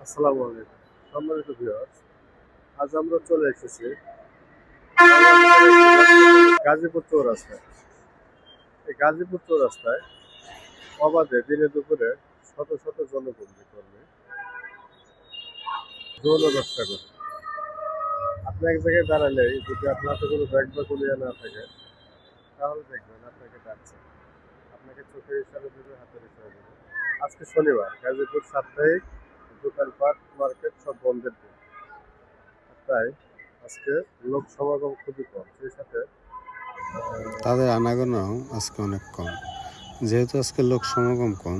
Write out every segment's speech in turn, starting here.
আসসালামু আলাইকুম সম্মানিত ভিউয়ার্স। আজ আমরা চলে এসেছি গাজীপুর চৌরাস্তায়। এই গাজীপুর চৌরাস্তায় অবাধে দিনে দুপুরে শত শত জনগণের কর্মী যৌন ব্যবসা করে। আপনি এক জায়গায় দাঁড়ালেই যদি আপনার হাতে কোনো ব্যাগ বা কুলিয়া না থাকে, তাহলে দেখবেন আপনাকে ডাকছে, আপনাকে চোখের ইশারা দেবে, হাতের ইশারা দেবে। আজকে শনিবার, গাজীপুর সাপ্তাহিক দোকানপাট মার্কেট সব বন্ধের দিন, তাই আজকে লোক সমাগম খুবই কম। সেই সাথে তাদের আনাগোনাও আজকে অনেক কম। যেহেতু আজকে লোক সমাগম কম,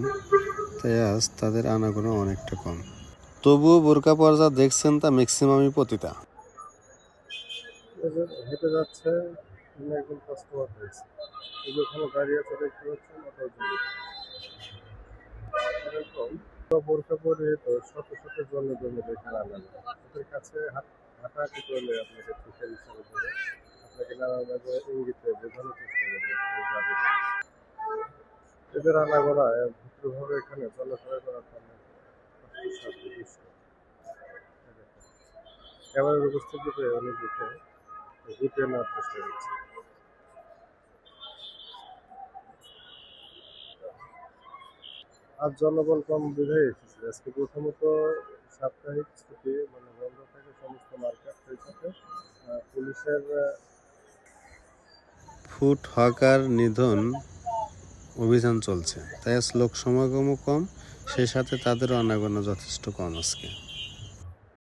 তাই আজ তাদের আনাগোনা অনেকটা কম। তবুও বোরকা পরা যা দেখছেন তা ম্যাক্সিমামই পতিতা। হেঁটে যাচ্ছে, একজন কাস্টমার হয়েছে, ওখানে দাঁড়িয়ে আছে দেখতে পাচ্ছেন, এরকম বোরকা পরিহিত শত শত জনগণ এখানে আনা যায়। ওদের কাছে হাঁটাহাঁটি করলে আপনাকে চোখের ইশারা দেবে, আপনাকে নানাভাবে ইঙ্গিতে বোঝানোর চেষ্টা করবে যাবে। এদের আনাগোনায় ভিতরভাবে এখানে চলাফেরা করার জন্য ক্যামেরার উপস্থিতিতে অনেকদিকে গুটিয়ে নেওয়ার চেষ্টা করছে। আজ জনবল কম বিধায় এসেছে। আজকে প্রথমত সাপ্তাহিক ছুটি, মানে বন্ধ থাকে সমস্ত মার্কেট। সেই সাথে পুলিশের ফুড হকার নিধন অভিযান চলছে, তাই আজ লোক সমাগমও কম, সেই সাথে তাদেরও আনাগোনা যথেষ্ট কম আজকে।